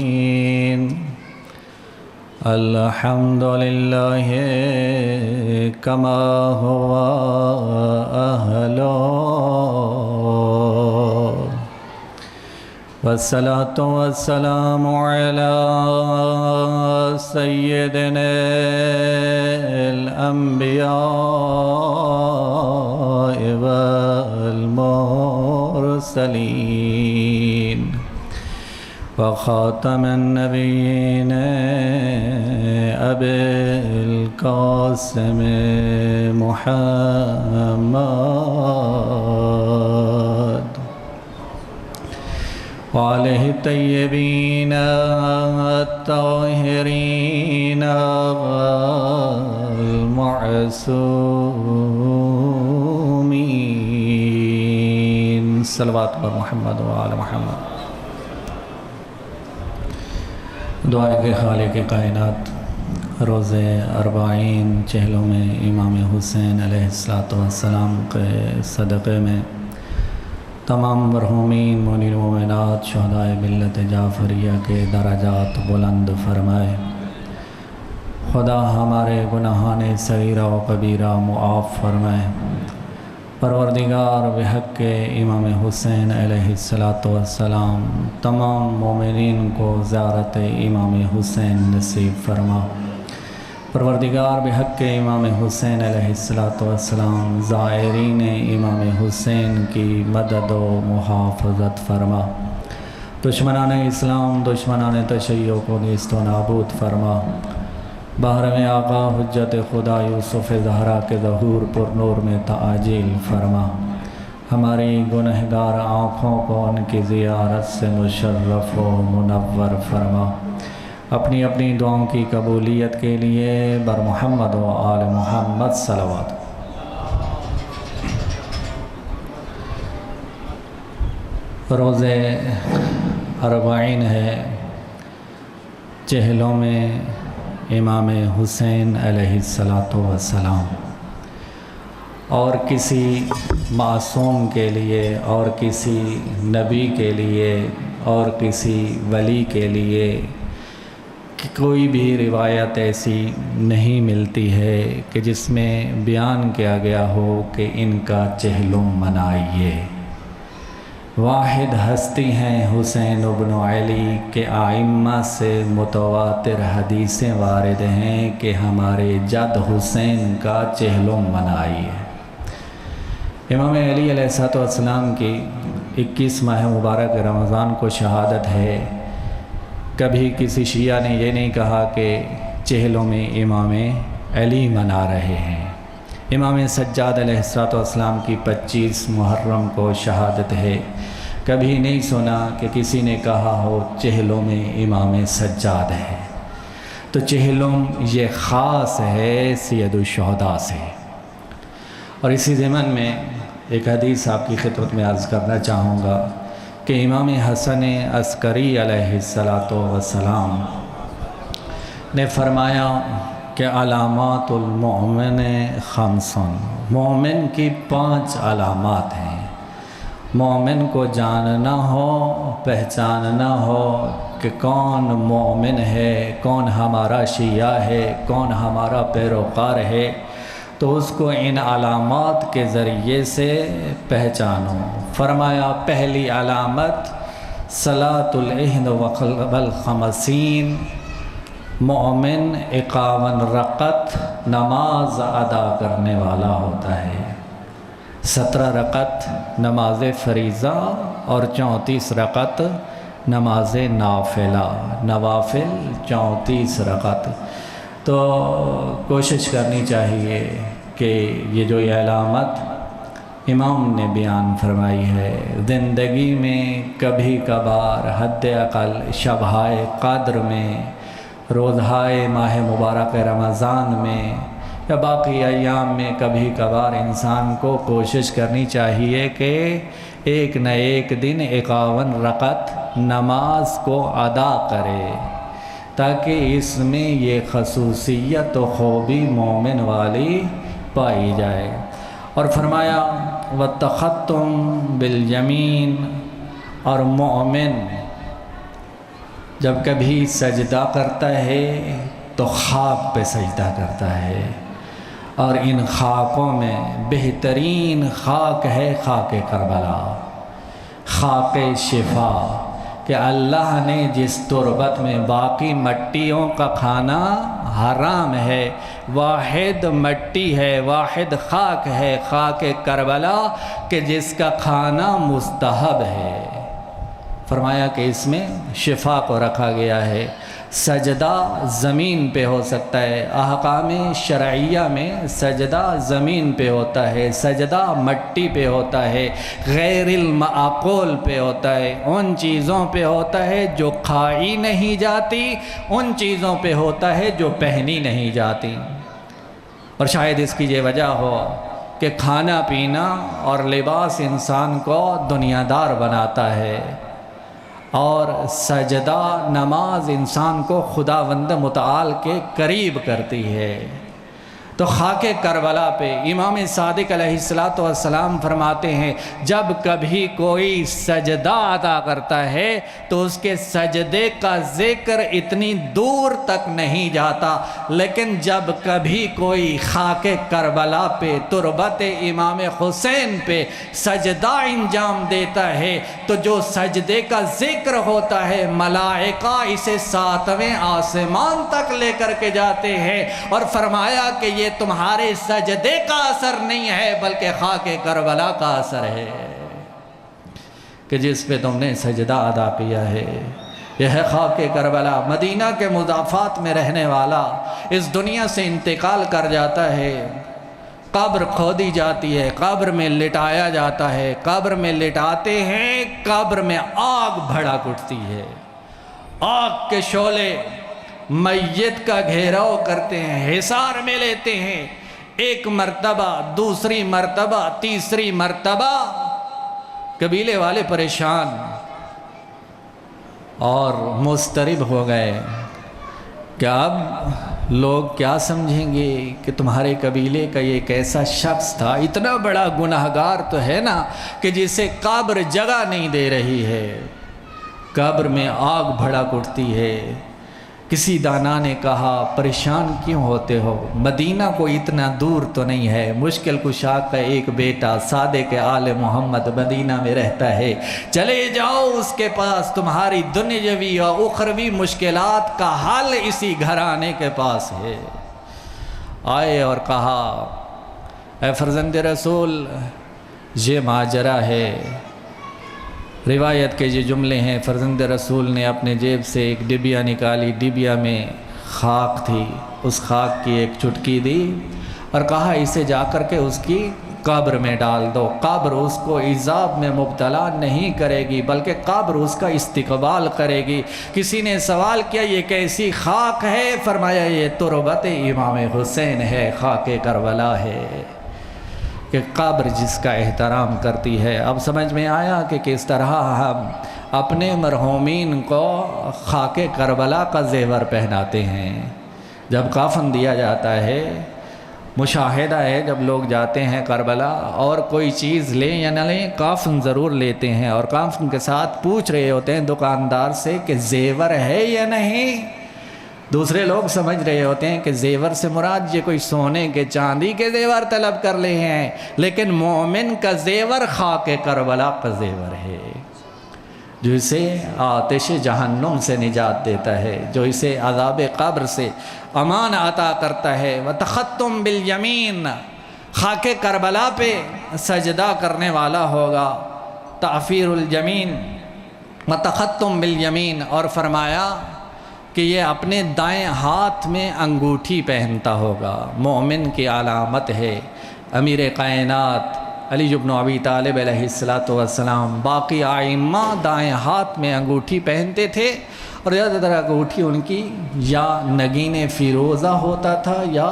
العالمين الحمد لله كما هو أهله والصلاة والسلام على سيدنا الأنبياء والمرسلين وخاتم النبيين أبي القاسم محمد وآله الطيبين الطاهرين المعصومين صلوات پر محمد وآل محمد۔ دعائے کے خالق کائنات، روز اربعین چہلوں میں امام حسین علیہ السلام کے صدقے میں تمام مرحومین مومنین مومنات شہدائے ملت جعفریہ کے درجات بلند فرمائے۔ خدا ہمارے گناہان صغیرہ و کبیرہ معاف فرمائے۔ پروردگار بحق کے امام حسین علیہ السلام تمام مومنین کو زیارت امام حسین نصیب فرما۔ پروردگار بحق کے امام حسین علیہ السلام زائرین امام حسین کی مدد و محافظت فرما۔ دشمنان اسلام، دشمنان تشیع کو نیست و نابود فرما۔ بحر میں آقا حجت خدا یوسف زہرا کے ظہور پر نور میں تعاجیل فرما۔ ہماری گنہگار آنکھوں کو ان کی زیارت سے مشرف و منور فرما۔ اپنی اپنی دعاؤں کی قبولیت کے لیے بر محمد و آل محمد صلوات۔ روز اربعین ہے، چہلوں میں امام حسین علیہ السلام، اور کسی معصوم کے لیے اور کسی نبی کے لیے اور کسی ولی کے لیے کوئی بھی روایت ایسی نہیں ملتی ہے کہ جس میں بیان کیا گیا ہو کہ ان کا چہلم منائیے۔ واحد ہستی ہیں حسین ابن علی کے ائمہ سے متواتر حدیثیں وارد ہیں کہ ہمارے جد حسین کا چہلم منائیے۔ امام علی علیہ السلام کی 21 ماہ مبارک رمضان کو شہادت ہے۔ کبھی کسی شیعہ نے یہ نہیں کہا کہ چہلوں میں امام علی منا رہے ہیں۔ امام سجاد علیہ السلام کی 25 محرم کو شہادت ہے۔ کبھی نہیں سنا کہ کسی نے کہا ہو چہلوں میں امام سجاد ہے۔ تو چہلم یہ خاص ہے سید الشہداء سے۔ اور اسی ضمن میں ایک حدیث آپ کی خدمت میں عرض کرنا چاہوں گا کہ امام حسن عسکری علیہ السلام نے فرمایا کہ علامات المؤمن خمسن، مومن کی 5 علامات ہیں۔ مومن کو جاننا ہو، پہچاننا ہو کہ کون مومن ہے، کون ہمارا شیعہ ہے، کون ہمارا پیروکار ہے، تو اس کو ان علامات کے ذریعے سے پہچانو۔ فرمایا پہلی علامت صلاۃ العہد والخمسین، مومن 51 رکعت نماز ادا کرنے والا ہوتا ہے۔ 17 رکعت نماز فریضہ اور 34 رکعت نماز نافلہ، نوافل 34 رکعت۔ تو کوشش کرنی چاہیے کہ یہ جو یہ علامت امام نے بیان فرمائی ہے، زندگی میں کبھی کبھار حد اقل شبہائے قدر میں، روزہائے ماہ مبارک رمضان میں یا باقی ایام میں کبھی کبھار انسان کو کوشش کرنی چاہیے کہ ایک نہ ایک دن 51 رکعت نماز کو ادا کرے، تاکہ اس میں یہ خصوصیت و خوبی مومن والی پائی جائے۔ اور فرمایا وَتَخَطُّمْ بِالْيَمِينِ، اور مومن جب کبھی سجدہ کرتا ہے تو خاک پہ سجدہ کرتا ہے، اور ان خاکوں میں بہترین خاک ہے خاک کربلا، خاک شفا، کہ اللہ نے جس تربت میں باقی مٹیوں کا کھانا حرام ہے، واحد مٹی ہے، واحد خاک ہے، خاک کربلا، کہ جس کا کھانا مستحب ہے۔ فرمایا کہ اس میں شفا کو رکھا گیا ہے۔ سجدہ زمین پہ ہو سکتا ہے، احکام شرعیہ میں سجدہ زمین پہ ہوتا ہے، سجدہ مٹی پہ ہوتا ہے، غیر المعقول پہ ہوتا ہے، ان چیزوں پہ ہوتا ہے جو کھائی نہیں جاتی، ان چیزوں پہ ہوتا ہے جو پہنی نہیں جاتی۔ اور شاید اس کی یہ وجہ ہو کہ کھانا پینا اور لباس انسان کو دنیا دار بناتا ہے، اور سجدہ نماز انسان کو خداوند متعال کے قریب کرتی ہے۔ تو خاک کربلا پہ امام صادق علیہ السلام فرماتے ہیں جب کبھی کوئی سجدہ ادا کرتا ہے تو اس کے سجدے کا ذکر اتنی دور تک نہیں جاتا، لیکن جب کبھی کوئی خاک کربلا پہ تربت امام حسین پہ سجدہ انجام دیتا ہے تو جو سجدے کا ذکر ہوتا ہے ملائکہ اسے 7ویں آسمان تک لے کر کے جاتے ہیں، اور فرمایا کہ یہ تمہارے سجدے کا اثر نہیں ہے بلکہ خاک کربلا کا اثر ہے کہ جس پہ تم نے سجدہ ادا کیا ہے۔ یہ ہے خاک کربلا۔ مدینہ کے مضافات میں رہنے والا اس دنیا سے انتقال کر جاتا ہے، قبر کھودی جاتی ہے، قبر میں لٹایا جاتا ہے، قبر میں لٹاتے ہیں، قبر میں آگ بھڑک اٹھتی ہے، آگ کے شعلے میت کا گھیراؤ کرتے ہیں، حصار میں لیتے ہیں، ایک مرتبہ، دوسری مرتبہ، تیسری مرتبہ، قبیلے والے پریشان اور مضطرب ہو گئے کہ اب لوگ کیا سمجھیں گے کہ تمہارے قبیلے کا یہ کیسا شخص تھا، اتنا بڑا گناہگار تو ہے نا کہ جسے قبر جگہ نہیں دے رہی ہے، قبر میں آگ بھڑک اٹھتی ہے۔ کسی دانا نے کہا پریشان کیوں ہوتے ہو، مدینہ کو اتنا دور تو نہیں ہے، مشکل کشا کا ایک بیٹا صادق آل محمد مدینہ میں رہتا ہے، چلے جاؤ اس کے پاس، تمہاری دنیاوی اور اخروی مشکلات کا حل اسی گھرانے کے پاس ہے۔ آئے اور کہا اے فرزند رسول یہ ماجرا ہے۔ روایت کے یہ جملے ہیں، فرزند رسول نے اپنے جیب سے ایک ڈبیا نکالی، ڈبیا میں خاک تھی، اس خاک کی ایک چٹکی دی اور کہا اسے جا کر کے اس کی قبر میں ڈال دو، قبر اس کو عذاب میں مبتلا نہیں کرے گی بلکہ قبر اس کا استقبال کرے گی۔ کسی نے سوال کیا یہ کیسی خاک ہے؟ فرمایا یہ تربت امام حسین ہے، خاک کربلا ہے، کہ قبر جس کا احترام کرتی ہے۔ اب سمجھ میں آیا کہ کس طرح ہم اپنے مرحومین کو خاک کربلا کا زیور پہناتے ہیں۔ جب کافن دیا جاتا ہے، مشاہدہ ہے جب لوگ جاتے ہیں کربلا اور کوئی چیز لیں یا نہ لیں کافن ضرور لیتے ہیں، اور کافن کے ساتھ پوچھ رہے ہوتے ہیں دکاندار سے کہ زیور ہے یا نہیں۔ دوسرے لوگ سمجھ رہے ہوتے ہیں کہ زیور سے مراد یہ کوئی سونے کے چاندی کے زیور طلب کر لے ہیں، لیکن مومن کا زیور خاک کربلا کا زیور ہے، جو اسے آتش جہنم سے نجات دیتا ہے، جو اسے عذاب قبر سے امان عطا کرتا ہے۔ وَتَخَطُّمْ بِالْيَمِينَ، خاک کربلا پہ سجدہ کرنے والا ہوگا، تعفیر الجمین، وَتَخَطُّمْ بِالْيَمِينَ، اور فرمایا کہ یہ اپنے دائیں ہاتھ میں انگوٹھی پہنتا ہوگا، مومن کی علامت ہے۔ امیر کائنات علی بن ابی طالب علیہ السلام، باقی ائمہ دائیں ہاتھ میں انگوٹھی پہنتے تھے، اور زیادہ تر انگوٹھی ان کی یا نگین فیروزہ ہوتا تھا یا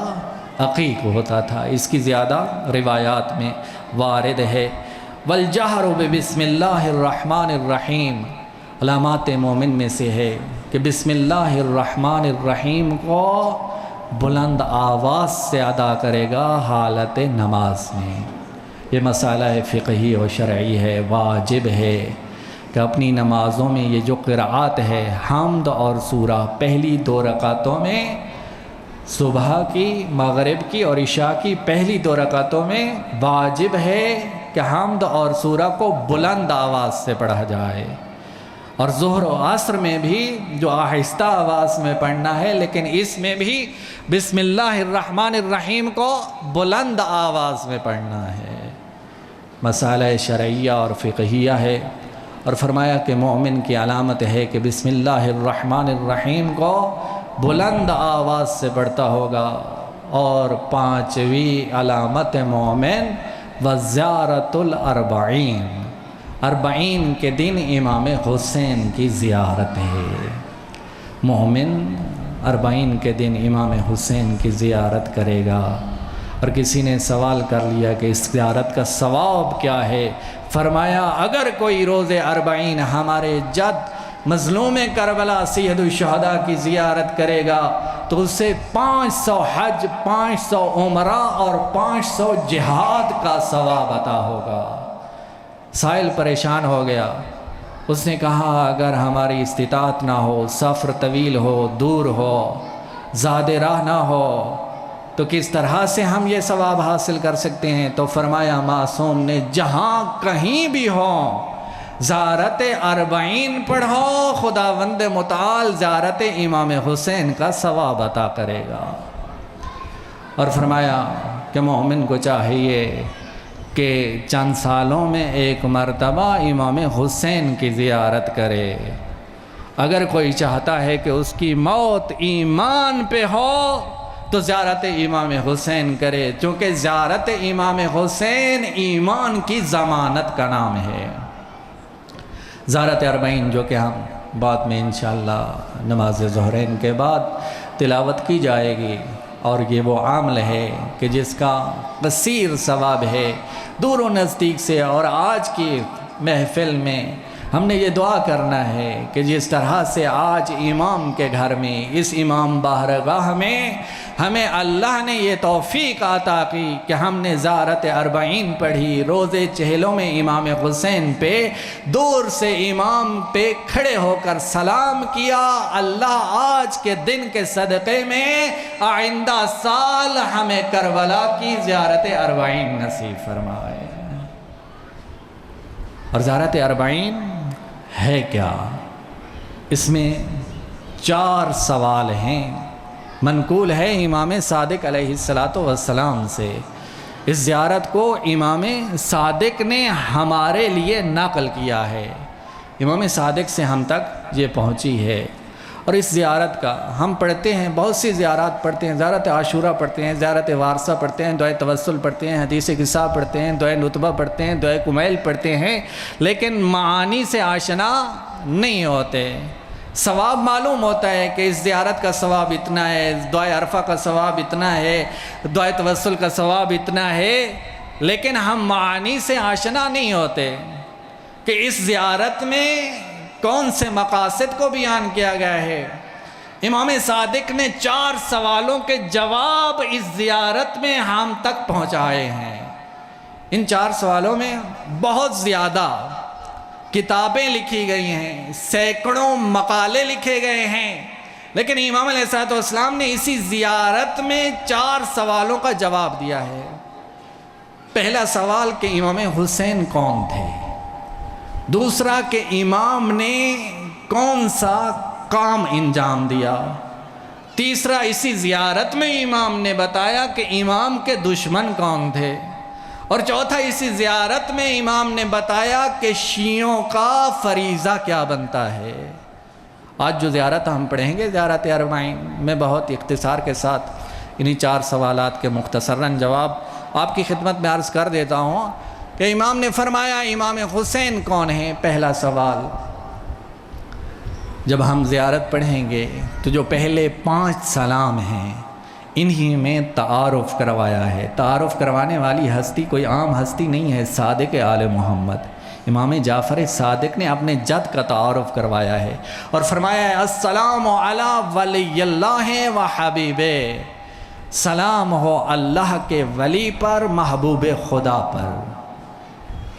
عقیق ہوتا تھا، اس کی زیادہ روایات میں وارد ہے۔ والجہر بسم اللہ الرحمن الرحیم، علامات مومن میں سے ہے کہ بسم اللہ الرحمن الرحیم کو بلند آواز سے ادا کرے گا حالت نماز میں، یہ مسئلہ فقہی و شرعی ہے، واجب ہے کہ اپنی نمازوں میں یہ جو قرآت ہے حمد اور سورہ پہلی 2 رکعتوں میں، صبح کی، مغرب کی اور عشاء کی پہلی 2 رکعتوں میں واجب ہے کہ حمد اور سورہ کو بلند آواز سے پڑھا جائے، اور ظہر و عصر میں بھی جو آہستہ آواز میں پڑھنا ہے، لیکن اس میں بھی بسم اللہ الرحمن الرحیم کو بلند آواز میں پڑھنا ہے۔ مسئلہ شرعیہ اور فقہیہ ہے، اور فرمایا کہ مومن کی علامت ہے کہ بسم اللہ الرحمن الرحیم کو بلند آواز سے پڑھتا ہوگا، اور 5ویں علامت مومن وزیارت الاربعین، 40 کے دن امام حسین کی زیارت ہے۔ مومن 40 کے دن امام حسین کی زیارت کرے گا۔ اور کسی نے سوال کر لیا کہ اس زیارت کا ثواب کیا ہے؟ فرمایا اگر کوئی روز 40 ہمارے جد مظلوم کربلا سید الشہداء کی زیارت کرے گا تو اسے 500 حج، 500 عمرہ اور 500 جہاد کا ثواب عطا ہوگا۔ سائل پریشان ہو گیا، اس نے کہا اگر ہماری استطاعت نہ ہو، سفر طویل ہو، دور ہو، زیادہ راہ نہ ہو، تو کس طرح سے ہم یہ ثواب حاصل کر سکتے ہیں؟ تو فرمایا معصوم نے جہاں کہیں بھی ہو زیارت 40 پڑھو، خداوند متعال زیارت امام حسین کا ثواب عطا کرے گا۔ اور فرمایا کہ مومن کو چاہیے کہ چند سالوں میں 1 مرتبہ امام حسین کی زیارت کرے۔ اگر کوئی چاہتا ہے کہ اس کی موت ایمان پہ ہو تو زیارت امام حسین کرے، چونکہ زیارت امام حسین ایمان کی ضمانت کا نام ہے۔ زیارت 40 جو کہ ہم بعد میں انشاءاللہ نماز ظہرین کے بعد تلاوت کی جائے گی، اور یہ وہ عمل ہے کہ جس کا قصیر ثواب ہے دور و نزدیک سے۔ اور آج کی محفل میں ہم نے یہ دعا کرنا ہے کہ جس طرح سے آج امام کے گھر میں، اس امام بارگاہ میں ہمیں اللہ نے یہ توفیق عطا کی کہ ہم نے زیارت 40 پڑھی، روزے چہلوں میں امام حسین پہ دور سے امام پہ کھڑے ہو کر سلام کیا۔ اللہ آج کے دن کے صدقے میں آئندہ سال ہمیں کربلا کی زیارت 40 نصیب فرمائے۔ اور زیارت 40 ہے کیا؟ اس میں 4 سوال ہیں۔ منقول ہے امام صادق علیہ السلام سے، اس زیارت کو امام صادق نے ہمارے لیے نقل کیا ہے، امام صادق سے ہم تک یہ پہنچی ہے۔ اور اس زیارت کا ہم پڑھتے ہیں، بہت سی زیارات پڑھتے ہیں، زیارت عاشورہ پڑھتے ہیں، زیارت وارثہ پڑھتے ہیں، دعائے توسل پڑھتے ہیں، حدیث قصہ پڑھتے ہیں، دعائے نطبہ پڑھتے ہیں، دعائے کمیل پڑھتے ہیں، لیکن معانی سے آشنا نہیں ہوتے۔ ثواب معلوم ہوتا ہے کہ اس زیارت کا ثواب اتنا ہے، دعائے عرفہ کا ثواب اتنا ہے، دعائے توسل کا ثواب اتنا ہے، لیکن ہم معانی سے آشنا نہیں ہوتے کہ اس زیارت میں کون سے مقاصد کو بیان کیا گیا ہے۔ امام صادق نے 4 سوالوں کے جواب اس زیارت میں ہم تک پہنچائے ہیں۔ ان 4 سوالوں میں بہت زیادہ کتابیں لکھی گئی ہیں، سینکڑوں مقالے لکھے گئے ہیں، لیکن امام علیہ السلام نے اسی زیارت میں 4 سوالوں کا جواب دیا ہے۔ پہلا سوال کہ امام حسین کون تھے، دوسرا کہ امام نے کون سا کام انجام دیا، تیسرا اسی زیارت میں امام نے بتایا کہ امام کے دشمن کون تھے، اور چوتھا اسی زیارت میں امام نے بتایا کہ شیعوں کا فریضہ کیا بنتا ہے۔ آج جو زیارت ہم پڑھیں گے زیارت 40 میں بہت اختصار کے ساتھ انہی 4 سوالات کے مختصراً جواب آپ کی خدمت میں عرض کر دیتا ہوں کہ امام نے فرمایا امام حسین کون ہیں۔ پہلا سوال، جب ہم زیارت پڑھیں گے تو جو پہلے 5 سلام ہیں انہی میں تعارف کروایا ہے۔ تعارف کروانے والی ہستی کوئی عام ہستی نہیں ہے، صادق آل محمد امام جعفر صادق نے اپنے جد کا تعارف کروایا ہے، اور فرمایا ہے السلام علی ولی اللہ و حبیبہ، سلام ہو اللہ کے ولی پر، محبوب خدا پر۔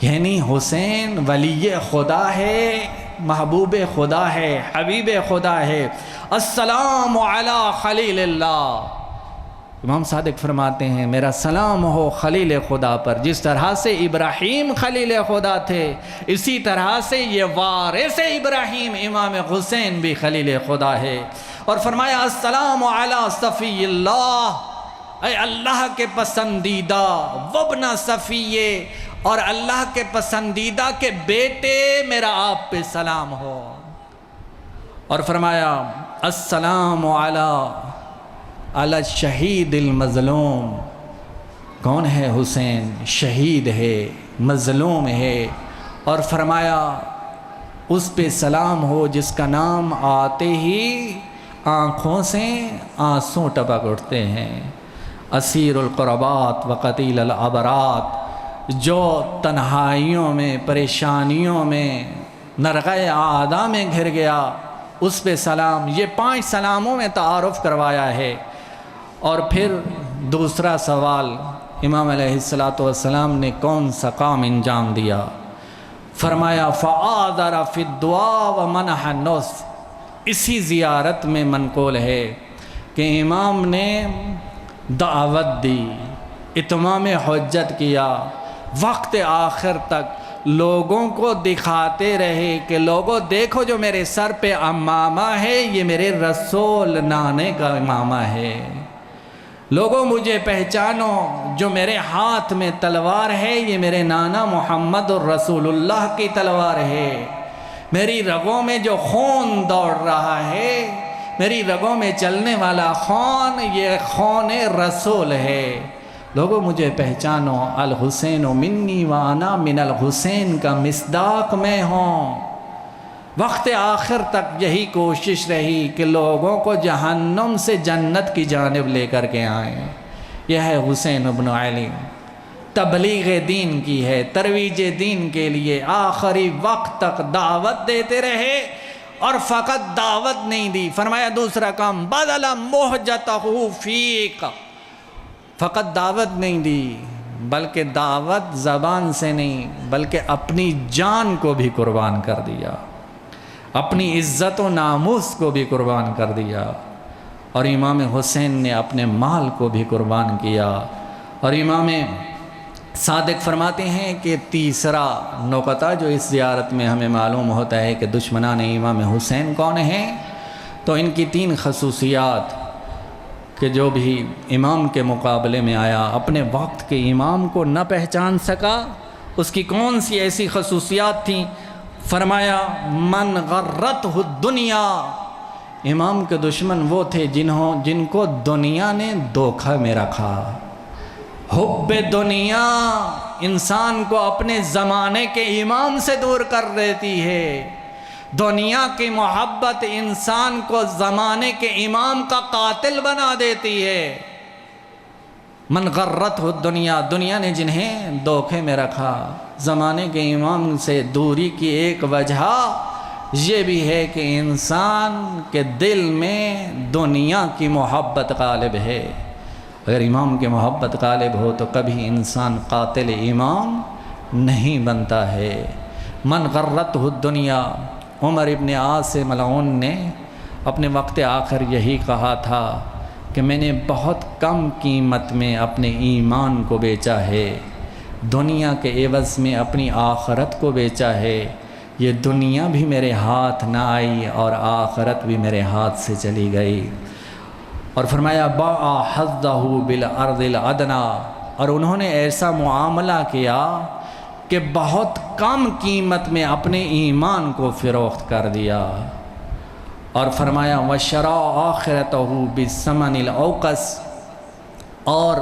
یعنی حسین ولی خدا ہے، محبوب خدا ہے، حبیب خدا ہے۔ السلام علی خلیل اللہ، امام صادق فرماتے ہیں میرا سلام ہو خلیل خدا پر۔ جس طرح سے ابراہیم خلیل خدا تھے، اسی طرح سے یہ وارث ابراہیم امام حسین بھی خلیل خدا ہے۔ اور فرمایا السلام علی صفی اللہ، اے اللہ کے پسندیدہ، وابن صفیہ، اور اللہ کے پسندیدہ کے بیٹے، میرا آپ پہ سلام ہو۔ اور فرمایا السلام علی الشہید المظلوم، کون ہے حسین؟ شہید ہے، مظلوم ہے۔ اور فرمایا اس پہ سلام ہو جس کا نام آتے ہی آنکھوں سے آنسوں ٹپک اٹھتے ہیں۔ اسیر القربات و قتیل العبرات، جو تنہائیوں میں، پریشانیوں میں، نرغہ اعداء میں گھر گیا، اس پہ سلام۔ یہ 5 سلاموں میں تعارف کروایا ہے۔ اور پھر دوسرا سوال، امام علیہ السلام نے کون سا کام انجام دیا؟ فرمایا فآذر فی الدعاء ومنح النصح۔ اسی زیارت میں منقول ہے کہ امام نے دعوت دی، اتمام حجت کیا، وقت آخر تک لوگوں کو دکھاتے رہے کہ لوگوں دیکھو جو میرے سر پہ امامہ ہے، یہ میرے رسول نانے کا امامہ ہے۔ لوگوں مجھے پہچانو، جو میرے ہاتھ میں تلوار ہے یہ میرے نانا محمد الرسول اللہ کی تلوار ہے۔ میری رگوں میں جو خون دوڑ رہا ہے، میری رگوں میں چلنے والا خون، یہ خون رسول ہے۔ لوگوں مجھے پہچانو، الحسین منی وانا من الحسین کا مصداق میں ہوں۔ وقت آخر تک یہی کوشش رہی کہ لوگوں کو جہنم سے جنت کی جانب لے کر کے آئیں۔ یہ ہے حسین ابن علی، تبلیغ دین کی ہے، ترویج دین کے لیے آخری وقت تک دعوت دیتے رہے۔ اور فقط دعوت نہیں دی، فرمایا دوسرا کام بدل محجتہ فیک، فقط دعوت نہیں دی بلکہ دعوت زبان سے نہیں بلکہ اپنی جان کو بھی قربان کر دیا، اپنی عزت و ناموس کو بھی قربان کر دیا۔ اور امام حسین نے اپنے مال کو بھی قربان کیا۔ اور امام صادق فرماتے ہیں کہ تیسرا نقطہ جو اس زیارت میں ہمیں معلوم ہوتا ہے کہ دشمنان امام حسین کون ہیں، تو ان کی 3 خصوصیات کہ جو بھی امام کے مقابلے میں آیا اپنے وقت کے امام کو نہ پہچان سکا، اس کی کون سی ایسی خصوصیات تھیں؟ فرمایا من غرتہ الدنیا، امام کے دشمن وہ تھے جن کو دنیا نے دھوکہ میں رکھا۔ حب دنیا انسان کو اپنے زمانے کے امام سے دور کر دیتی ہے۔ دنیا کی محبت انسان کو زمانے کے امام کا قاتل بنا دیتی ہے۔ من غرتہ الدنیا، دنیا نے جنہیں دھوکے میں رکھا۔ زمانے کے امام سے دوری کی ایک وجہ یہ بھی ہے کہ انسان کے دل میں دنیا کی محبت غالب ہے۔ اگر امام کی محبت غالب ہو تو کبھی انسان قاتل امام نہیں بنتا ہے۔ من غرتہ الدنیا، عمر ابن عاص ملعون نے اپنے وقت آخر یہی کہا تھا کہ میں نے بہت کم قیمت میں اپنے ایمان کو بیچا ہے، دنیا کے عوض میں اپنی آخرت کو بیچا ہے۔ یہ دنیا بھی میرے ہاتھ نہ آئی اور آخرت بھی میرے ہاتھ سے چلی گئی۔ اور فرمایا باع حظہ بالارض الادنی، اور انہوں نے ایسا معاملہ کیا کہ بہت کم قیمت میں اپنے ایمان کو فروخت کر دیا۔ اور فرمایا وَشَرَا آخِرَتَهُ بِالثَّمَنِ الْأَوْقَسِ، اور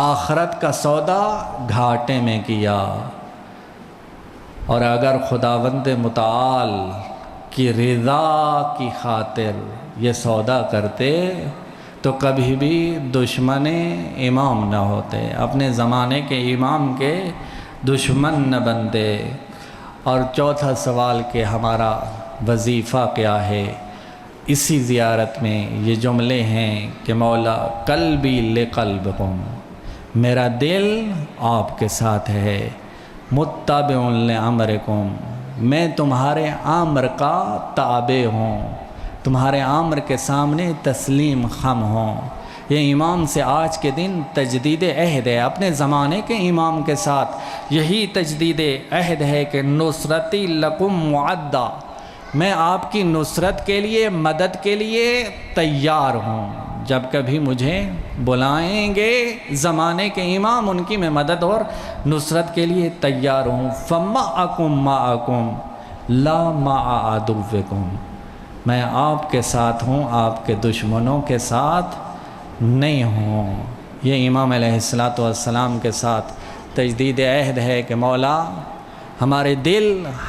آخرت کا سودا گھاٹے میں کیا۔ اور اگر خداوند متعال کی رضا کی خاطر یہ سودا کرتے تو کبھی بھی دشمن امام نہ ہوتے، اپنے زمانے کے امام کے دشمن نہ بنتے۔ اور چوتھا سوال کہ ہمارا وظیفہ کیا ہے؟ اسی زیارت میں یہ جملے ہیں کہ مولا قلبی لقلبکم، میرا دل آپ کے ساتھ ہے، متبع لامرکم، میں تمہارے امر کا تابع ہوں، تمہارے امر کے سامنے تسلیم خم ہوں۔ یہ امام سے آج کے دن تجدید عہد ہے، اپنے زمانے کے امام کے ساتھ یہی تجدید عہد ہے کہ نصرتی لکم معدہ، میں آپ کی نصرت کے لیے، مدد کے لیے تیار ہوں، جب کبھی مجھے بلائیں گے زمانے کے امام، ان کی میں مدد اور نصرت کے لیے تیار ہوں۔ فَمَعَكُمْ مَعَكُمْ لَا مَعَ عَدُوِّكُمْ، میں آپ کے ساتھ ہوں، آپ کے دشمنوں کے ساتھ نہیں ہوں۔ یہ امام علیہ السلام کے ساتھ تجدید عہد ہے کہ مولا ہمارے دل،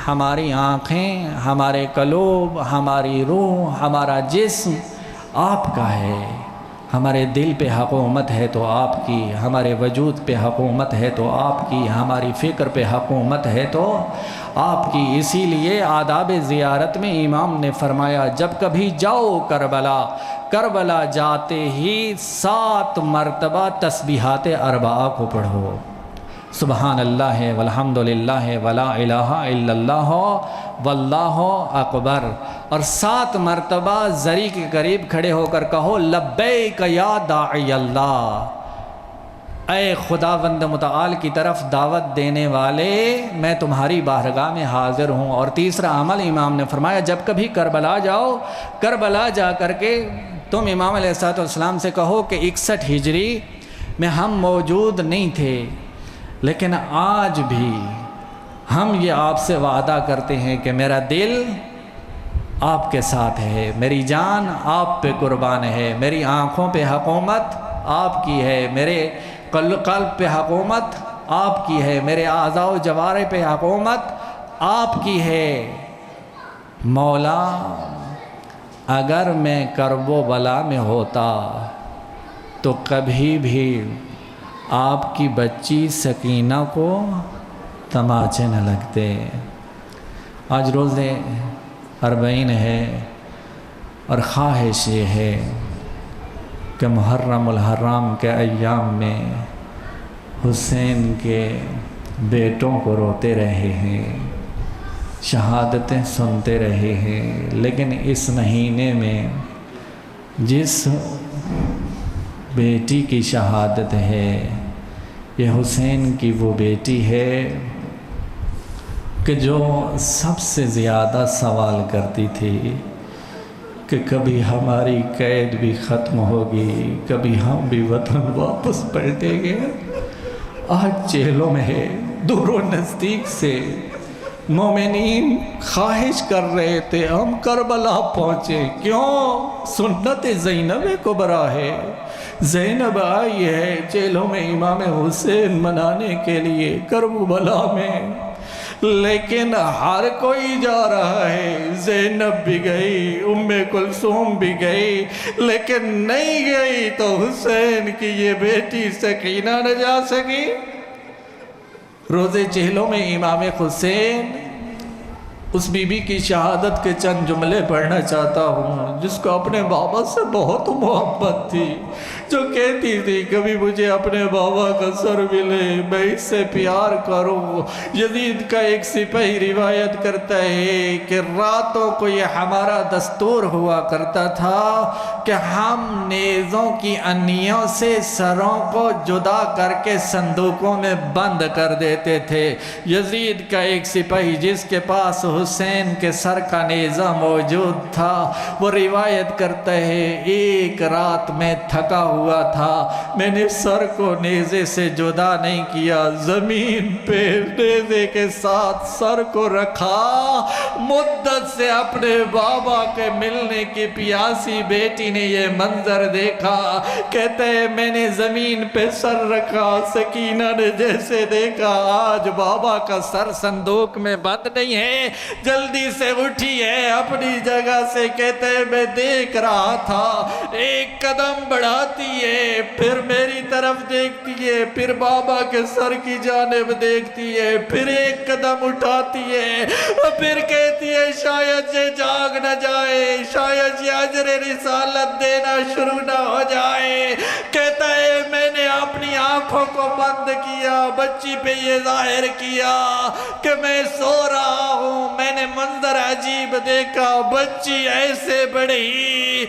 ہماری آنکھیں، ہمارے قلوب، ہماری روح، ہمارا جسم آپ کا ہے، ہمارے دل پہ حکومت ہے تو آپ کی، ہمارے وجود پہ حکومت ہے تو آپ کی، ہماری فکر پہ حکومت ہے تو آپ کی۔ اسی لیے آداب زیارت میں امام نے فرمایا جب کبھی جاؤ کربلا جاتے ہی 7 مرتبہ تسبیحات اربعہ کو پڑھو، سبحان اللہ والحمد للہ ولا الہ الا اللہ واللہ اکبر، اور 7 مرتبہ زری کے قریب کھڑے ہو کر کہو لبیک یا داعی اللہ، اے خداوند متعال کی طرف دعوت دینے والے، میں تمہاری بارگاہ میں حاضر ہوں۔ اور تیسرا عمل امام نے فرمایا جب کبھی کربلا جاؤ، کربلا جا کر کے تم امام علیہ السلام سے کہو کہ 61 ہجری میں ہم موجود نہیں تھے، لیکن آج بھی ہم یہ آپ سے وعدہ کرتے ہیں کہ میرا دل آپ کے ساتھ ہے، میری جان آپ پہ قربان ہے، میری آنکھوں پہ حکومت آپ کی ہے، میرے قلب پہ حکومت آپ کی ہے، میرے اعضاء و جوارح پہ حکومت آپ کی ہے۔ مولا اگر میں کرب و بلا میں ہوتا تو کبھی بھی آپ کی بچی سکینہ کو تماچے نہ لگتے۔ آج روز 40 ہے اور خواہش یہ ہے کہ محرم الحرام کے ایام میں حسین کے بیٹوں کو روتے رہے ہیں، شہادتیں سنتے رہے ہیں، لیکن اس مہینے میں جس بیٹی کی شہادت ہے یہ حسین کی وہ بیٹی ہے کہ جو سب سے زیادہ سوال کرتی تھی کہ کبھی ہماری قید بھی ختم ہوگی، کبھی ہم بھی وطن واپس پلٹیں گے۔ آج جیلوں میں ہے، دور و نزدیک سے مومنین خواہش کر رہے تھے ہم کربلا پہنچے، کیوں؟ سنت زینب کبریٰ ہے، زینب آئی ہے جیلوں میں امام حسین منانے کے لیے کربلا میں، لیکن ہر کوئی جا رہا ہے، زینب بھی گئی، ام کلثوم بھی گئی، لیکن نہیں گئی تو حسین کی یہ بیٹی سکینہ نہ جا سکی۔ روزے چہلوں میں امام حسین اس بی بی کی شہادت کے چند جملے پڑھنا چاہتا ہوں جس کو اپنے بابا سے بہت محبت تھی، جو کہتی تھی کبھی مجھے اپنے بابا کا سر ملے میں اس سے پیار کروں۔ یزید کا ایک سپاہی روایت کرتا ہے کہ راتوں کو یہ ہمارا دستور ہوا کرتا تھا کہ ہم نیزوں کی انیوں سے سروں کو جدا کر کے صندوقوں میں بند کر دیتے تھے۔ یزید کا ایک سپاہی جس کے پاس حسین کے سر کا نیزہ موجود تھا، وہ روایت کرتا ہے ایک رات میں تھکا ہوا تھا، میں نے سر کو نیزے سے جدا نہیں کیا، زمین پہ نیزے کے ساتھ سر کو رکھا، مدت سے اپنے بابا کے ملنے کی پیاسی بیٹی نے یہ منظر دیکھا، کہتے ہیں میں نے زمین پہ سر رکھا، سکینہ نے جیسے دیکھا آج بابا کا سر صندوق میں بند نہیں ہے، جلدی سے اٹھی ہے اپنی جگہ سے، کہتے ہیں میں دیکھ رہا تھا، ایک قدم بڑھاتی ہے، پھر میری طرف دیکھتی ہے، پھر بابا کے سر کی جانب دیکھتی ہے، پھر ایک قدم اٹھاتی ہے، پھر کہتی ہے شاید یہ جاگ نہ جائے، شاید یہ اجر رسالت دینا شروع نہ ہو جائے۔ کہتا ہے میں نے اپنی آنکھوں کو بند کیا، بچی پہ یہ ظاہر کیا کہ میں سو رہا ہوں، میں نے منظر عجیب دیکھا، بچی ایسے بڑھی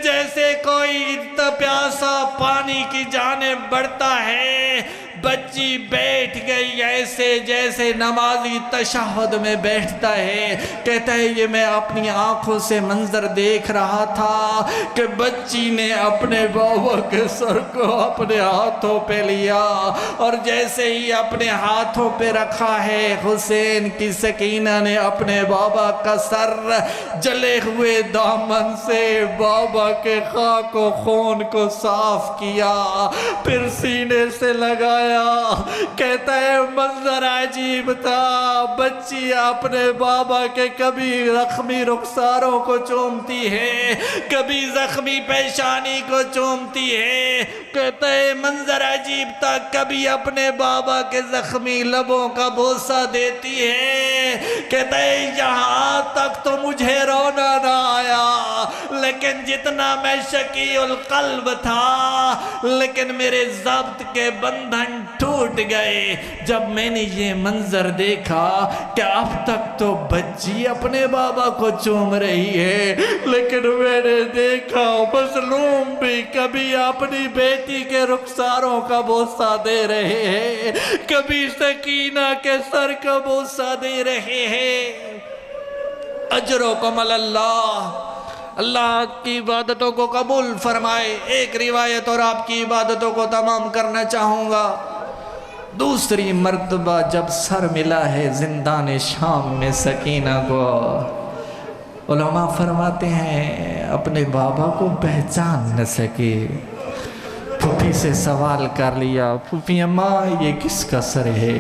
جیسے کوئی پیاسا پانی کی جانب بڑھتا ہے، بچی بیٹھ گئی ایسے جیسے نمازی تشہد میں بیٹھتا ہے۔ کہتا ہے یہ میں اپنی آنکھوں سے منظر دیکھ رہا تھا کہ بچی نے اپنے بابا کے سر کو اپنے ہاتھوں پہ لیا، اور جیسے ہی اپنے ہاتھوں پہ رکھا ہے، حسین کی سکینہ نے اپنے بابا کا سر جلے ہوئے دامن سے بابا کے خاک و خون کو صاف کیا، پھر سینے سے لگایا۔ کہتا ہے منظر عجیب تھا، بچی اپنے بابا کے کبھی زخمی رخساروں کو چومتی ہے، کبھی زخمی پیشانی کو چومتی ہے۔ کہتا ہے منظر عجیب تھا، کبھی اپنے بابا کے زخمی لبوں کا بوسہ دیتی ہے۔ کہتا ہے یہاں تک تو مجھے رونا نہ آیا، لیکن جتنا میں شقی القلب تھا، لیکن میرے ضبط کے بندھن ٹوٹ گئے جب میں نے یہ منظر دیکھا کہ اب تک تو بچی اپنے بابا کو چوم رہی ہے، لیکن میں نے دیکھا مظلوم بھی کبھی اپنی بیٹی کے رخساروں کا بوسہ دے رہے ہیں، کبھی سکینہ کے سر کا بوسہ دے رہے ہیں۔ اجرکم اللہ، اللہ آپ کی عبادتوں کو قبول فرمائے۔ ایک روایت اور آپ کی عبادتوں کو تمام کرنا چاہوں گا۔ دوسری مرتبہ جب سر ملا ہے زندان شام میں سکینہ کو، علماء فرماتے ہیں اپنے بابا کو پہچان نہ سکے، پھوپھی سے سوال کر لیا، پھوپھی اماں یہ کس کا سر ہے؟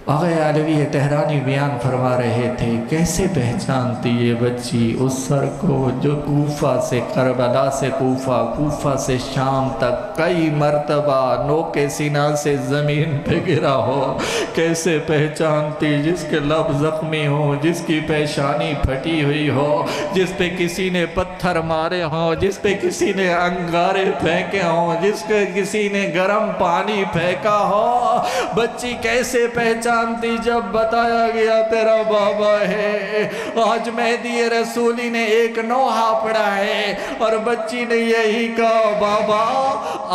آغا علوی تہرانی بیان فرما رہے تھے کیسے پہچانتی یہ بچی اس سر کو جو کوفہ سے کربلا سے کوفہ، کوفہ سے شام تک کئی مرتبہ نوکے سینہ سے زمین پہ گرا ہو، کیسے پہچانتی جس کے لب زخمی ہو، جس کی پیشانی پھٹی ہوئی ہو، جس پہ کسی نے پتھر مارے ہوں، جس پہ کسی نے انگارے پھینکے ہوں، جس پہ کسی نے گرم پانی پھینکا ہو، بچی کیسے پہچانتی جب بتایا گیا تیرا بابا ہے۔ آج مہدی رسولی نے ایک نوحہ پڑھا ہے اور بچی نے یہی کہا بابا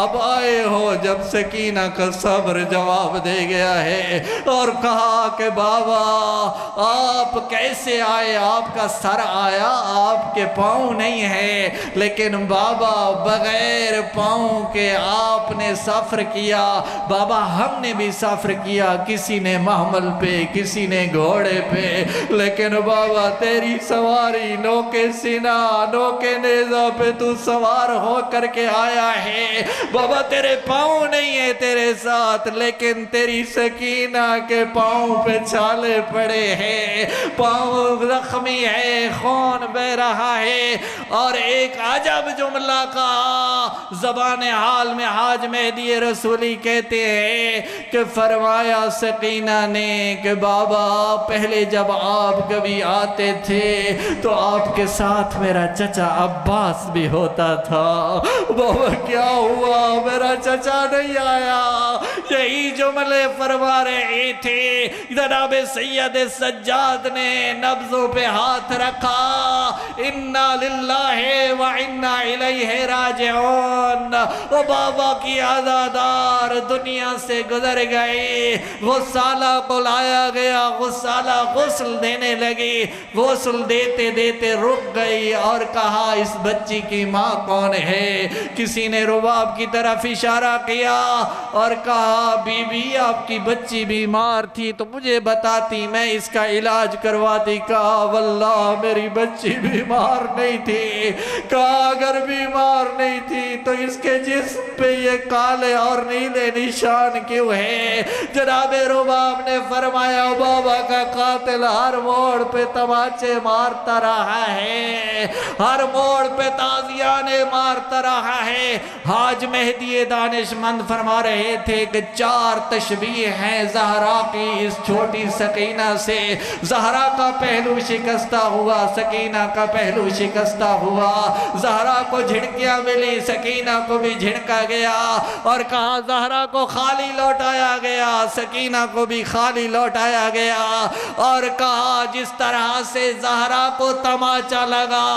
اب آئے ہو، جب سکینہ کا صبر جواب دے گیا ہے اور کہا کہ بابا آپ کیسے آئے، آپ کا سر آیا، آپ کے پاؤں نہیں ہے، لیکن بابا بغیر پاؤں کے آپ نے سفر کیا، بابا ہم نے بھی سفر کیا، کسی نے محمل پہ، کسی نے گھوڑے پہ، لیکن بابا تیری سواری نوکے سینہ، نوکے نیزہ پہ تو سوار ہو کر کے آیا ہے، بابا تیرے پاؤں نہیں ہے تیرے ساتھ، لیکن تیری سکینہ کے پاؤں پہ چھالے پڑے ہیں، پاؤں زخمی ہے، خون بہ رہا ہے۔ اور ایک عجب جملہ کہا، زبان حال میں حاج مہدی رسولی کہتے ہیں کہ فرمایا سکینہ نے کہ بابا پہلے جب آپ کبھی آتے تھے تو آپ کے ساتھ میرا چچا عباس بھی ہوتا تھا، بابا کیا ہوا میرا چچا نہیں آیا؟ یہی جملے فرما رہے تھے، جناب سید سجاد نے نبضوں پہ ہاتھ رکھا، انا للہ و انا الیہ راجعون، وہ بابا کی عزادار دنیا سے گزر گئی، غسالہ کو لایا گیا، غسالہ غسل دینے لگی، غسل دیتے دیتے رک گئی اور کہا اس بچی کی ماں کون ہے؟ کسی نے رباب کی طرف اشارہ کیا اور کہا بی بی آپ کی بچی بیمار تھی تو مجھے بتاتی، میں اس کا علاج کرواتی۔ کہا واللہ میری بچی بیمار نہیں تھی، کہا اگر بیمار نہیں تھی تو اس کے جسم پہ یہ کالے اور نیلے نشان کیوں ہے؟ جناب رباب نے فرمایا بابا کا قاتل ہر موڑ پہ تماچے مارتا رہا ہے، ہر موڑ پہ تازیانے مارتا رہا ہے۔ حاج مہدی دانش مند فرما رہے تھے کہ 4 تشبیہ ہیں زہرا کی اس چھوٹی سکینہ سے۔ زہرا کا پہلو شکستہ ہوا، سکینہ کا پہلو شکستہ ہوا، زہرا کو جھڑکیاں ملی، سکینہ کو بھی جھڑکا گیا، اور کہا زہرا کو خالی لوٹایا گیا، سکینہ کو بھی خالی لوٹایا گیا، اور کہا جس طرح سے زہرا کو تماچا لگا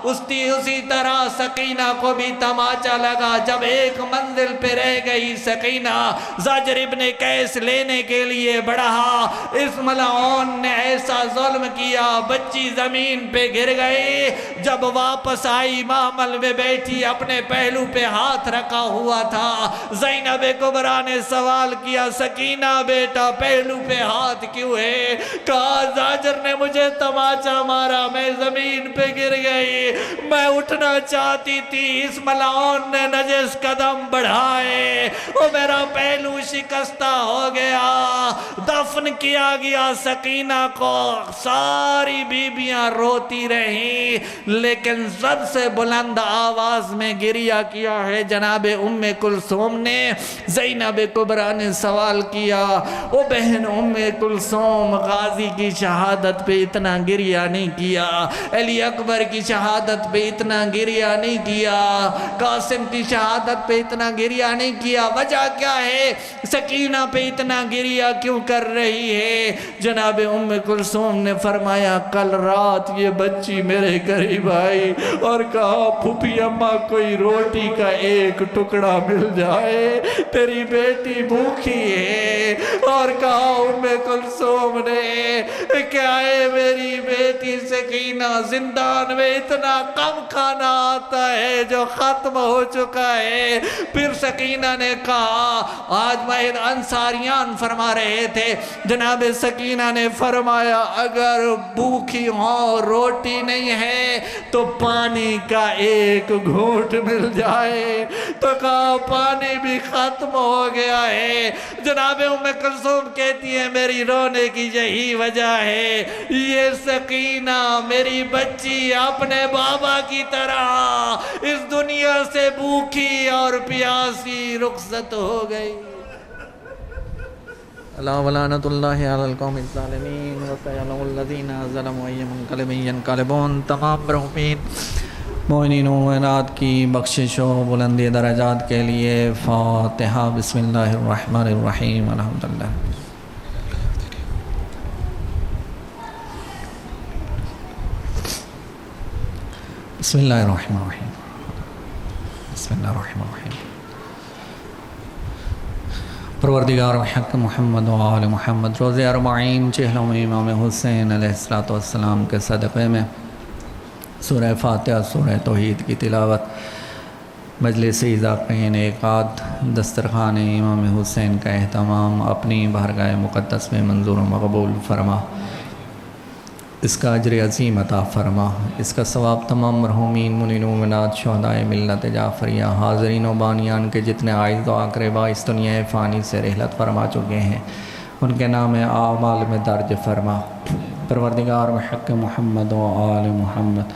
اسی طرح سکینہ کو بھی تماچا لگا۔ جب ایک منزل پہ رہ گئی سکینہ، زجر ابن قیس لینے کے لیے بڑھا، اس ملعون نے ایسا ظلم کیا، بچی زمین پہ گر گئی۔ جب واپس آئی محمل میں بیٹھی، اپنے پہلو پہ ہاتھ رکھا ہوا تھا، زینب کبریٰ نے سوال کیا سکینہ بیٹا پہلو پہ ہاتھ کیوں ہے؟ کہا زاجر نے مجھے تماچا مارا، میں زمین پہ گر گئی، میں اٹھنا چاہتی تھی، اس ملعون نے نجس قدم بڑھائے، وہ میرا پہلو شکستہ ہو گیا۔ دفن کیا گیا سکینہ کو، ساری بیبیاں روتی رہیں، لیکن سب سے بلند آواز میں گریہ کیا ہے جناب ام کلثوم نے۔ زینب کبریٰ نے سوال کیا، او بہن ام کلثوم، غازی کی شہادت پہ اتنا گریہ نہیں کیا، علی اکبر کی شہادت پہ اتنا گریہ نہیں کیا، قاسم کی شہادت پہ اتنا گریہ نہیں کیا، وجہ کیا ہے؟ سکینہ پہ اتنا گریہ کیوں کر رہی ہے؟ جناب ام کلثوم نے فرمایا کل رات یہ بچی میرے قریب آئی اور کہا پھوپھی اماں کوئی روٹی کا ایک ٹکڑا مل جائے، تیری بیٹی بھوکھی ہے، اور کہا ام کلثوم نے کیا ہے میری بیٹی سکینہ زندان میں اتنا کم کھانا آتا ہے جو ختم ہو چکا ہے۔ پھر سکینہ نے کہا، آج مہد انصاریان فرما رہے تھے، جناب سکینہ نے فرمایا اگر بھوکی ہو روٹی نہیں ہے تو پانی کا ایک گھونٹ مل جائے، تو کہا پانی بھی ختم ہو گیا ہے۔ جناب ام کلثوم کہتی ہے میری رونے کی یہی وجہ ہے، یہ سکینہ میری بچی اپنے بابا کی طرح اس دنیا سے بھوکی اور پیاسی رخصت ہو گئی۔ اللہ ولعنت اللہ علی القوم الظالمین وسيعلم الذین ظلموا أي منقلب ينقلبون۔ تمام مرحومین مومنین و مومنات کی بخشش و بلندی درجات کے لیے فاتحہ۔ بسم اللہ الرحمن الرحیم، الحمدللہ۔ بسم اللہ الرحمن الرحیم، بسم اللہ الرحمن الرحیم۔ پروردگار حق محمد و آل محمد، روز اربعین چہلوں میں امام حسین علیہ السلام کے صدقے میں سورہ فاتحہ، سورہ توحید کی تلاوت، مجلس ذاکرین ایک آدھ، دسترخوان امام حسین کا اہتمام اپنی بارگاہ مقدس میں منظور و مقبول فرما، اس کا اجر عظیم عطا فرما، اس کا ثواب تمام مرحومین منین مومنات شہدائے ملت جعفریہ حاضرین و بانیان کے جتنے عائد و اقربا اس دنیا فانی سے رحلت فرما چکے ہیں ان کے نام اعمال میں درج فرما۔ پروردگار بحق محمد و آل محمد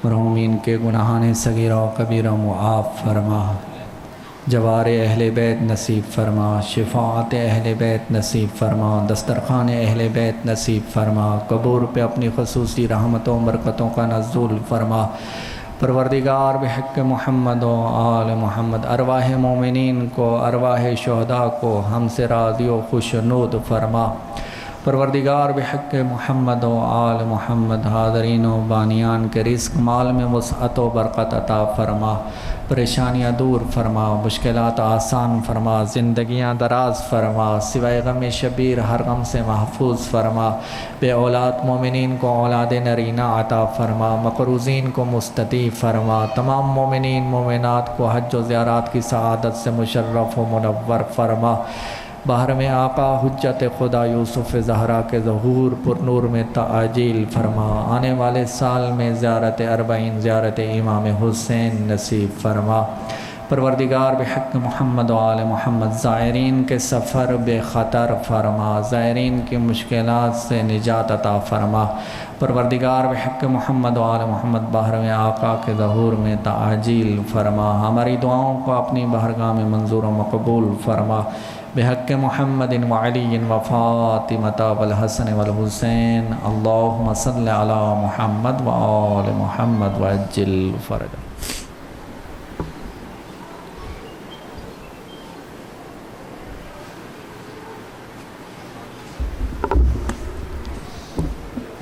مرحومین کے گناہان صغیرہ و کبیرہ معاف فرما، جوار اہل بیت نصیب فرما، شفاعت اہل بیت نصیب فرما، دسترخوان اہل بیت نصیب فرما، قبور پہ اپنی خصوصی رحمتوں برکتوں کا نزول فرما۔ پروردگار بحق محمد و آل محمد ارواح مومنین کو، ارواح شہداء کو ہم سے راضی و خوشنود فرما۔ پروردگار بحق محمد و آل محمد حاضرین و بانیان کے رزق مال میں وسعت و برکت عطا فرما، پریشانیاں دور فرما، مشکلات آسان فرما، زندگیاں دراز فرما، سوائے غم شبیر ہر غم سے محفوظ فرما، بے اولاد مومنین کو اولاد نرینہ عطا فرما، مقروضین کو مستطیع فرما، تمام مومنین مومنات کو حج و زیارات کی سعادت سے مشرف و منور فرما۔ باہر میں آقا حجت خدا یوسف زہرا کے ظہور پر نور میں تعجیل فرما، آنے والے سال میں زیارت اربعین زیارت امام حسین نصیب فرما۔ پروردگار بحق محمد و آل محمد زائرین کے سفر بے خطر فرما، زائرین کی مشکلات سے نجات عطا فرما۔ پروردگار بحق محمد و آل محمد باہر میں آقا کے ظہور میں تعجیل فرما، ہماری دعاؤں کو اپنی بارگاہ میں منظور و مقبول فرما۔ بحق محمد وعلی وفاطمة والحسن والحسین اللہم صل علی محمد وآل محمد وعجل فرج۔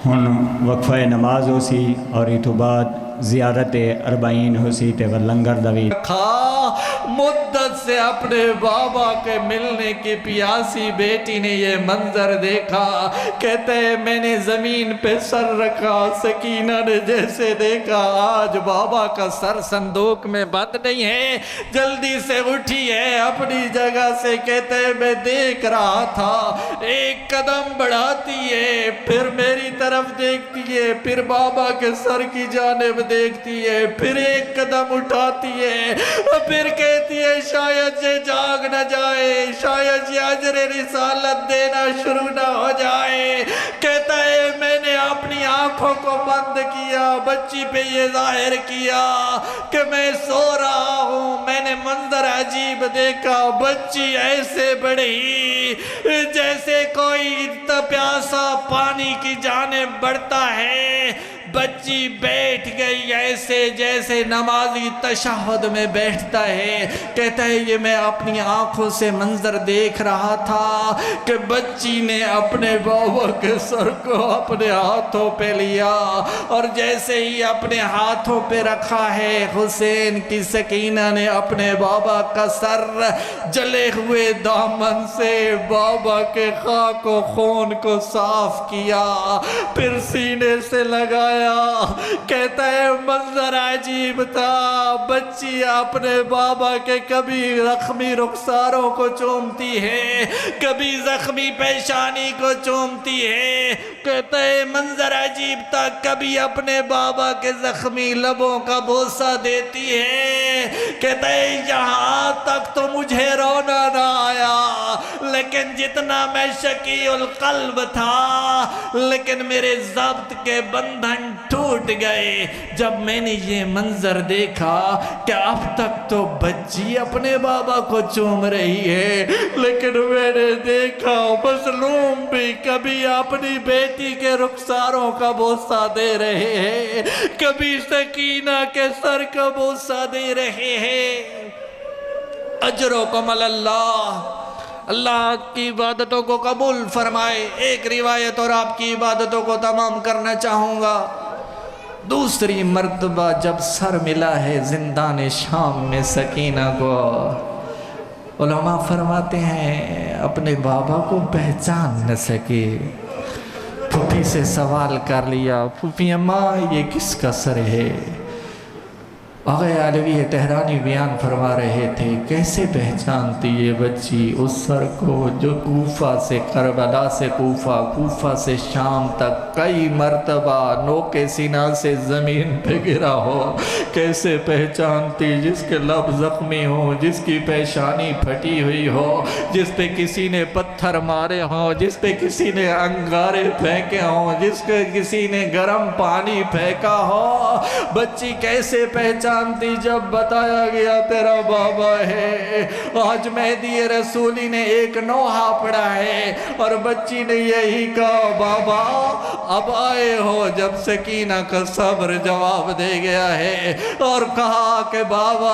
ہن وقفہ نماز ہو سی اور ایتھوں بعد زیارت اربعین ہو سی تے لنگر دوی مدت سے اپنے بابا کے ملنے کی پیاسی بیٹی نے یہ منظر دیکھا، کہتے ہیں میں نے زمین پہ سر رکھا، سکینہ نے جیسے دیکھا آج بابا کا سر صندوق میں بند نہیں ہے، جلدی سے اٹھی ہے اپنی جگہ سے، کہتے ہیں میں دیکھ رہا تھا، ایک قدم بڑھاتی ہے پھر میری طرف دیکھتی ہے، پھر بابا کے سر کی جانب دیکھتی ہے، پھر ایک قدم اٹھاتی ہے، پھر کہتی ہے شاید یہ جاگ نہ جائے، شاید یہ اجر رسالت دینا شروع نہ ہو جائے، کہتا ہے میں نے اپنی آنکھوں کو بند کیا، بچی پہ یہ ظاہر کیا کہ میں سو رہا ہوں، میں نے منظر عجیب دیکھا، بچی ایسے بڑھی جیسے کوئی پیاسا پانی کی جانب بڑھتا ہے، بچی بیٹھ گئی ایسے جیسے نمازی تشہد میں بیٹھتا ہے، کہتا ہے یہ میں اپنی آنکھوں سے منظر دیکھ رہا تھا کہ بچی نے اپنے بابا کے سر کو اپنے ہاتھوں پہ لیا، اور جیسے ہی اپنے ہاتھوں پہ رکھا ہے حسین کی سکینہ نے اپنے بابا کا سر جلے ہوئے دامن سے بابا کے خاک و خون کو صاف کیا، پھر سینے سے لگایا، کہتا ہے منظر عجیب تھا، بچی اپنے بابا کے کبھی زخمی رخساروں کو چومتی ہے، کبھی زخمی پیشانی کو چومتی ہے، کہتا ہے منظر عجیب تھا، کبھی اپنے بابا کے زخمی لبوں کا بوسہ دیتی ہے، کہتا ہے یہاں تک تو مجھے رونا نہ آیا، لیکن جتنا میں شکی القلب تھا، لیکن میرے ضبط کے بندھن ٹوٹ گئے جب میں نے یہ منظر دیکھا کہ اب تک تو بچی اپنے بابا کو چوم رہی ہے، لیکن میں نے دیکھا مظلوم بھی کبھی اپنی بیٹی کے رخساروں کا بوسہ دے رہے ہیں، کبھی سکینہ کے سر کا بوسہ دے رہے ہیں۔ اجرکم اللہ، اللہ کی عبادتوں کو قبول فرمائے۔ ایک روایت اور آپ کی عبادتوں کو تمام کرنا چاہوں گا۔ دوسری مرتبہ جب سر ملا ہے زندان شام میں سکینہ کو، علماء فرماتے ہیں اپنے بابا کو پہچان نہ سکے، پھوپھی سے سوال کر لیا، پھوپھی اماں یہ کس کا سر ہے؟ آغا علوی تہرانی بیان فرما رہے تھے کیسے پہچانتی یہ بچی اس سر کو جو کوفہ سے کربلا سے کوفہ، کوفہ سے شام تک کئی مرتبہ نوکے سینہ سے زمین پہ گرا ہو، کیسے پہچانتی جس کے لب زخمی ہوں، جس کی پیشانی پھٹی ہوئی ہو، جس پہ کسی نے پتھر مارے ہوں، جس پہ کسی نے انگارے پھینکے ہوں، جس پہ کسی نے گرم پانی پھینکا ہو، بچی کیسے پہچانتی جب بتایا گیا تیرا بابا ہے۔ آج مہدی رسولی نے ایک نوحہ پڑھا ہے اور بچی نے یہی کہا بابا اب آئے ہو، جب سکینہ کا صبر جواب دے گیا ہے اور کہا کہ بابا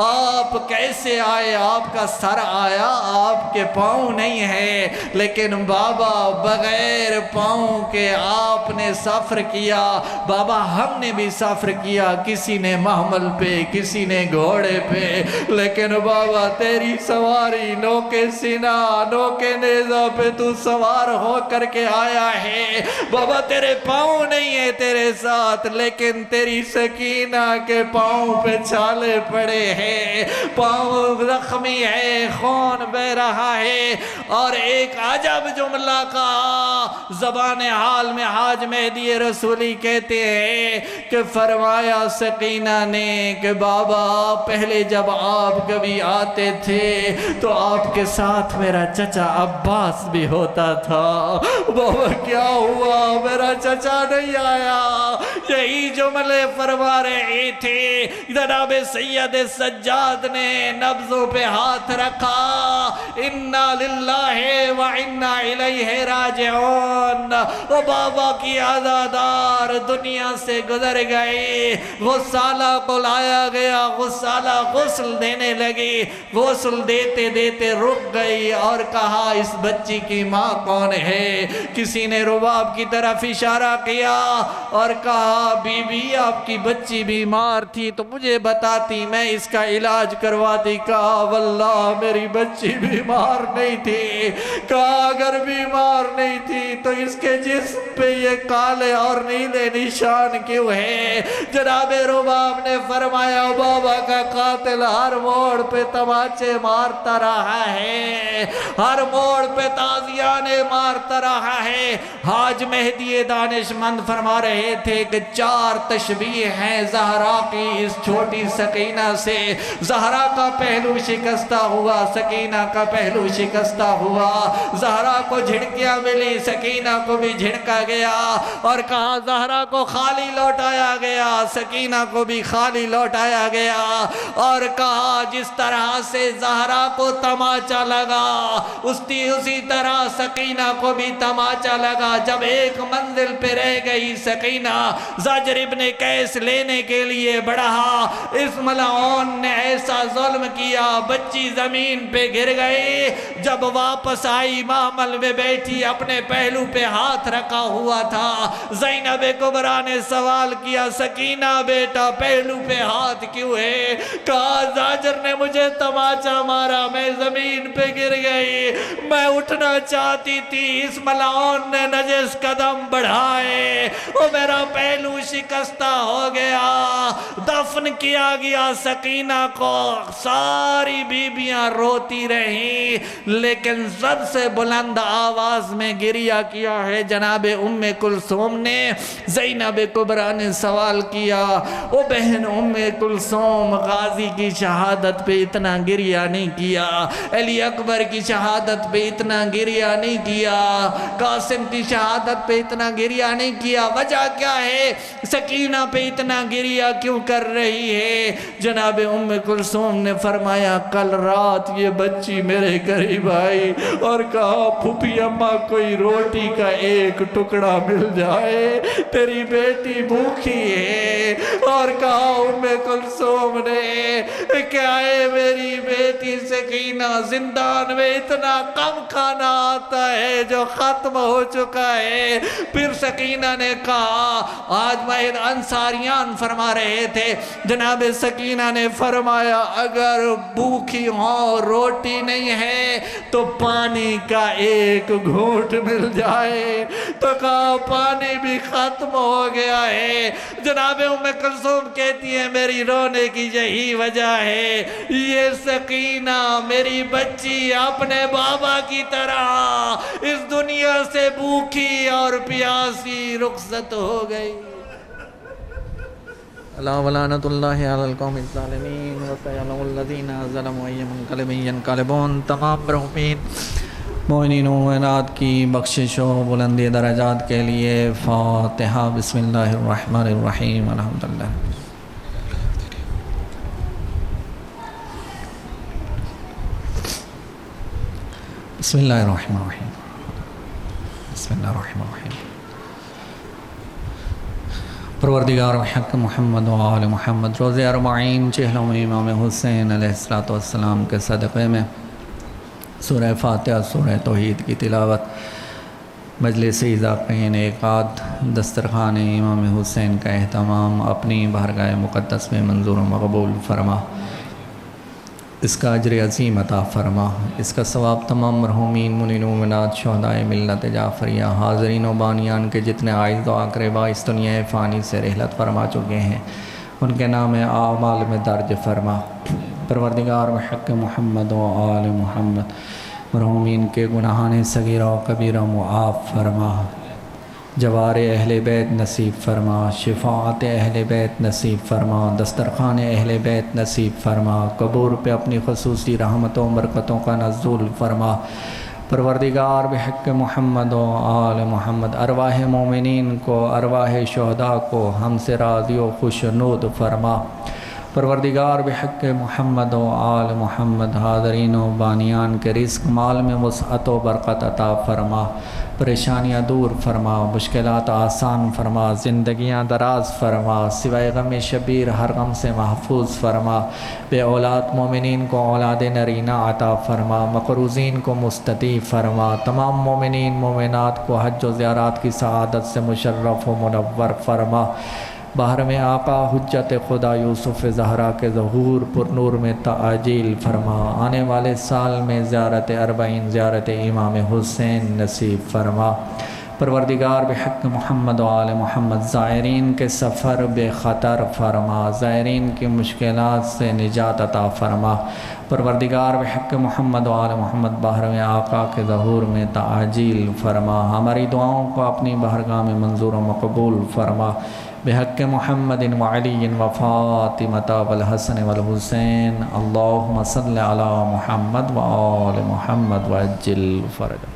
آپ کیسے آئے، آپ کا سر آیا، آپ کے پاؤں نہیں ہے، لیکن بابا بغیر پاؤں کے آپ نے سفر کیا، بابا ہم نے بھی سفر کیا، کسی نے محمل پہ، کسی نے گھوڑے پہ، لیکن بابا تیری سواری نوکے سینہ، نوکے نیزہ پہ تو سوار ہو کر کے آیا ہے، بابا تیرے پاؤں نہیں ہے تیرے ساتھ، لیکن تیری سکینہ کے پاؤں پہ چھالے پڑے ہیں، پاؤں زخمی ہے، خون بہ رہا ہے، اور ایک عجب جملہ کہا زبان حال میں حاج مہدی رسولی کہتے ہیں کہ فرمایا سکینہ فرمایا نے کہ بابا پہلے جب آپ کبھی آتے تھے تو آپ کے ساتھ میرا چچا عباس بھی ہوتا تھا، بابا کیا ہوا میرا چچا نہیں آیا؟ یہی جملے فرما رہے تھے، جناب سید سجاد نے نبضوں پہ ہاتھ رکھا، انا للہ و انا الیہ راجعون۔ وہ بابا کی عزادار دنیا سے گزر گئی، غسالہ کو لایا گیا، غسالہ غسل دینے لگی، غسل دیتے دیتے رک گئی اور کہا اس بچی کی ماں کون ہے؟ کسی نے رباب کی طرف اشارہ کیا اور کہا بی بی آپ کی بچی بیمار تھی تو مجھے بتاتی، میں اس کا علاج کرواتی۔ کہا واللہ میری بچی بیمار نہیں تھی۔ کہا اگر بیمار نہیں تھی تو اس کے جسم پہ یہ کالے اور نیلے نشان کیوں ہے؟ جناب رباب نے فرمایا بابا کا قاتل ہر موڑ پہ تماچے مارتا رہا ہے، ہر موڑ پہ تازیانے مارتا رہا ہے۔ حاج مہدی دانش مند فرما رہے تھے کہ 4 تشبیہ ہیں زہرا کی اس چھوٹی سکینہ سے۔ زہرا کا پہلو شکستہ ہوا، سکینہ کا پہلو شکستہ ہوا، زہرا کو جھڑکیاں ملی، سکینہ کو بھی جھڑکا گیا اور کہا زہرا کو خالی لوٹایا گیا، سکینہ کو بھی خالی لوٹایا گیا اور کہا جس طرح سے زہرا کو تماچا لگا اسی طرح سکینہ کو بھی تماچا لگا۔ جب ایک منزل پہ رہ گئی سکینہ، زجر ابن قیس لینے کے لیے بڑھا، اس ملعون نے ایسا ظلم کیا، بچی زمین پہ گر گئی۔ جب واپس آئی محمل میں بیٹھی، اپنے پہلو پہ ہاتھ رکھا ہوا تھا۔ زینب کبریٰ نے سوال کیا سکینہ بیٹا پہلو پہ ہاتھ کیوں ہے؟ کہا زاجر نے مجھے تماچا مارا، میں زمین پہ گر گئی، میں اٹھنا چاہتی تھی، اس ملعون نے نجس قدم بڑھائے، وہ میرا پہلو شکستہ ہو گیا۔ دفن کیا گیا سکینہ کو، ساری بیبیاں روتی رہیں لیکن سب سے بلند آواز میں گریہ کیا ہے جناب ام کلثوم نے۔ زینب کبریٰ نے سوال کیا او بہن ام کلثوم، غازی کی شہادت پہ اتنا گریہ نہیں کیا، علی اکبر کی شہادت پہ اتنا گریہ نہیں کیا، قاسم کی شہادت پہ اتنا گریہ نہیں کیا، وجہ کیا ہے؟ سکینہ پہ اتنا گریہ کیوں کر رہی ہے؟ جناب ام کلثوم نے فرمایا کل رات یہ بچی میرے قریب آئی اور کہا پھوپھی اماں کوئی روٹی کا ایک ٹکڑا مل جائے، تیری بیٹی بھوکی ہے۔ اور کہا ام کلثوم نے کیا ہے میری بیٹی سکینہ زندان میں اتنا کم کھانا آتا ہے جو ختم ہو چکا ہے۔ پھر سکینہ نے کہا آج مہد انصاریان فرما رہے تھے، جناب سکینہ نے فرمایا اگر بھوکی ہو روٹی نہیں ہے تو پانی کا ایک گھونٹ مل جائے، تو کہا پانی بھی ختم ہو گیا ہے۔ جناب ام کلثوم کہتی ہے میری رونے کی یہی وجہ ہے، یہ سکینہ میری بچی اپنے بابا کی طرح اس دنیا سے بھوکی اور پیاسی رخصت ہو گئی۔ اللہ ولعنت اللہ علی القوم الظالمین وسیعلم الذین ظلموا ای منقلب ینقلبون۔ تمام مرحومین مومنین و مومنات کی بخشش و بلندی درجات کے لیے فاتحہ۔ بسم اللہ الرحمن الرحیم، الحمدللہ۔ بسم اللہ الرحمن الرحیم، بسم اللہ الرحمن الرحیم۔ پروردگار حق محمد و آل محمد، روز اربعین چہلوں میں امام حسین علیہ السلام کے صدقے میں سورہ فاتحہ سورہ توحید کی تلاوت، مجلس اذاقین ایقاد، دسترخوان امام حسین کا اہتمام اپنی بارگاہ مقدس میں منظور و مقبول فرما، اس کا اجر عظیم عطا فرما، اس کا ثواب تمام مرحومین منین مومنات شہدائے ملت جعفریہ حاضرین و بانیان کے جتنے عائز و اقربا اس دنیا فانی سے رحلت فرما چکے ہیں ان کے نام اعمال میں درج فرما۔ پروردگار حق محمد و آل محمد مرحومین کے گناہان صغیرہ و کبیرہ معاف فرما۔ جوار اہل بیت نصیب فرما، شفاعت اہل بیت نصیب فرما، دسترخوان اہل بیت نصیب فرما، قبور پہ اپنی خصوصی رحمتوں برکتوں کا نزول فرما۔ پروردگار بحق محمد و آل محمد ارواح مومنین کو، ارواح شہداء کو ہم سے راضی و خوشنود فرما۔ پروردگار بحق محمد و آل محمد حاضرین و بانیان کے رزق مال میں وسعت و برکت عطا فرما، پریشانیاں دور فرما، مشکلات آسان فرما، زندگیاں دراز فرما، سوائے غم شبیر ہر غم سے محفوظ فرما، بے اولاد مومنین کو اولاد نرینہ عطا فرما، مقروضین کو مستطیع فرما، تمام مومنین مومنات کو حج و زیارات کی سعادت سے مشرف و منور فرما۔ باہر میں آقا حجت خدا یوسف زہرا کے ظہور پر نور میں تعجیل فرما، آنے والے سال میں زیارت اربعین زیارت امام حسین نصیب فرما۔ پروردگار بحق محمد و آل محمد زائرین کے سفر بے خطر فرما، زائرین کی مشکلات سے نجات عطا فرما۔ پروردگار بحق محمد و آل محمد باہر میں آقا کے ظہور میں تعجیل فرما، ہماری دعاؤں کو اپنی بارگاہ میں منظور و مقبول فرما۔ بحق محمد و علی و فاطمہ والحسن والحسین، اللہم صل علی محمد و آل محمد وعجل فرجہ۔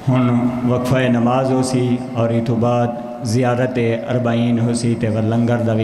ہن وقفہ نماز ہو سی اور اتو بعد زیارت اربعین ہو سی تے لنگر دا بھی